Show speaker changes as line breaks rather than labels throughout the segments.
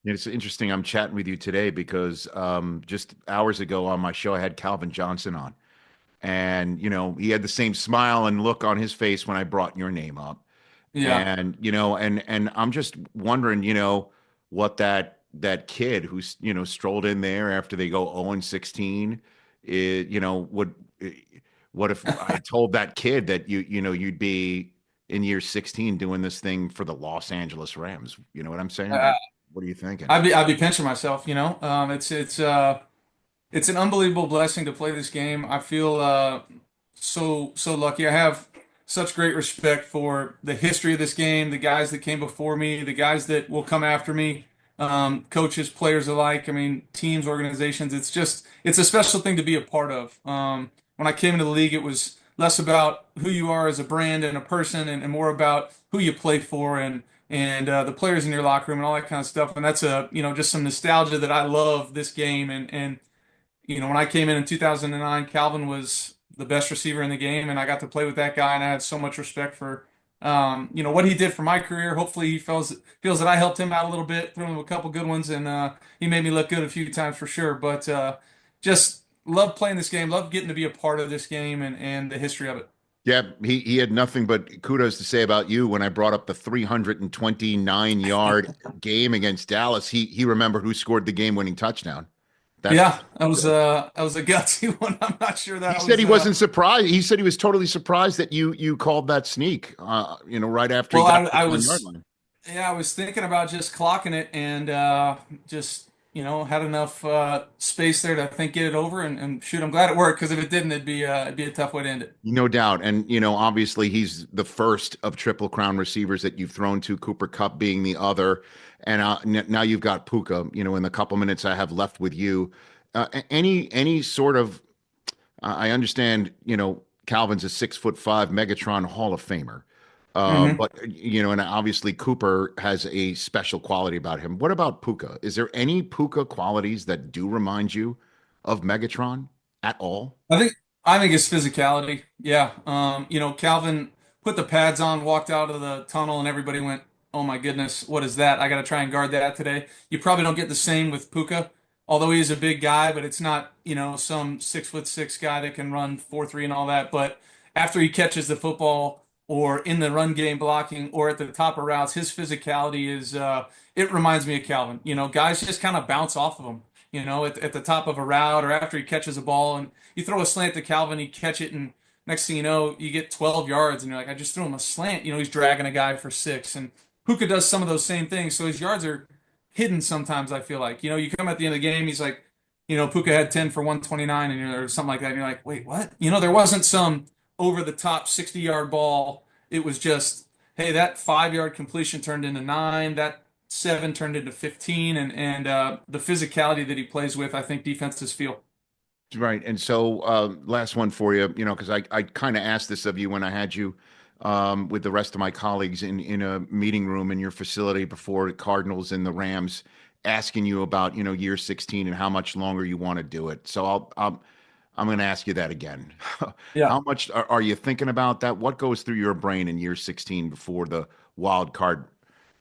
It's interesting. I'm chatting with you today because just hours ago on my show, I had Calvin Johnson on. And, he had the same smile and look on his face when I brought your name up.
Yeah.
And, and I'm just wondering, what that kid who's, strolled in there after they go 0 and 16, would what if I told that kid that you'd be in year 16 doing this thing for the Los Angeles Rams? You know what I'm saying?
Uh,
What are you thinking?
I'd be pinching myself, it's an unbelievable blessing to play this game. I feel so lucky. I have such great respect for the history of this game, the guys that came before me, the guys that will come after me, coaches, players alike. I mean, teams, organizations. It's a special thing to be a part of. When I came into the league, it was less about who you are as a brand and a person, and more about who you play for and the players in your locker room and all that kind of stuff. And that's just some nostalgia that I love this game. And when I came in 2009, Calvin was the best receiver in the game, and I got to play with that guy, and I had so much respect for, what he did for my career. Hopefully, he feels that I helped him out a little bit, threw him a couple good ones, and he made me look good a few times for sure. But just love playing this game, love getting to be a part of this game and the history of it.
Yeah, he had nothing but kudos to say about you when I brought up the 329-yard game against Dallas. He remembered who scored the game-winning touchdown. That's
Yeah, that was a gutsy one. I'm not sure
He
that
said
was
he wasn't surprised. He said he was totally surprised that you called that sneak. Right after he
well.
got to
I
the 1 yard
was
line.
Yeah, I was thinking about just clocking it and just had enough space there to think get it over and shoot. I'm glad it worked because if it didn't, it'd be a tough way to end it.
No doubt. And, obviously he's the first of Triple Crown receivers that you've thrown to, Cooper Kupp being the other. And now you've got Puka, in the couple minutes I have left with you. Any sort of, I understand, Calvin's a 6'5" Megatron Hall of Famer.
Hmm.
But, and obviously Cooper has a special quality about him. What about Puka? Is there any Puka qualities that do remind you of Megatron at all?
I think I think it's physicality. Yeah. Calvin put the pads on, walked out of the tunnel, and everybody went, "Oh my goodness, what is that? I got to try and guard that today." You probably don't get the same with Puka, although he is a big guy, but it's not, some 6'6" guy that can run 4.3 and all that. But after he catches the football or in the run game blocking or at the top of routes, his physicality is it reminds me of Calvin. Guys just kind of bounce off of him, at the top of a route or after he catches a ball and you throw a slant to Calvin, he catch it, and next thing you know, you get 12 yards, and you're like, I just threw him a slant. He's dragging a guy for 6, and Puka does some of those same things. So his yards are hidden sometimes. I feel like you come at the end of the game, he's like, Puka had 10 for 129, or something like that, and you're like, wait, what? There wasn't some over the top 60-yard ball. It was just, hey, that 5-yard completion turned into 9, that 7 turned into 15, and the physicality that he plays with, I think defenses feel.
Right. And so, last one for you, because I kind of asked this of you when I had you with the rest of my colleagues in a meeting room in your facility before the Cardinals and the Rams, asking you about, year 16 and how much longer you want to do it. So I'm going to ask you that again.
Yeah.
How much are you thinking about that? What goes through your brain in year 16 before the wild card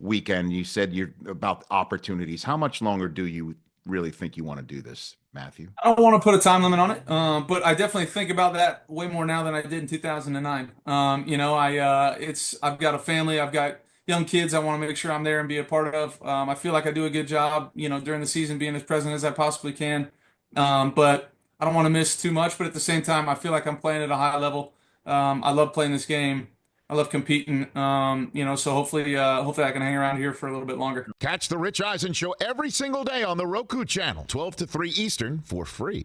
weekend? You said you're about opportunities. How much longer do you really think you want to do this, Matthew?
I don't want to put a time limit on it, but I definitely think about that way more now than I did in 2009. I've got a family, I've got young kids I want to make sure I'm there and be a part of. I feel like I do a good job, during the season being as present as I possibly can. But I don't want to miss too much, but at the same time, I feel like I'm playing at a high level. I love playing this game. I love competing. So hopefully I can hang around here for a little bit longer.
Catch the Rich Eisen Show every single day on the Roku Channel, 12 to 3 Eastern, for free.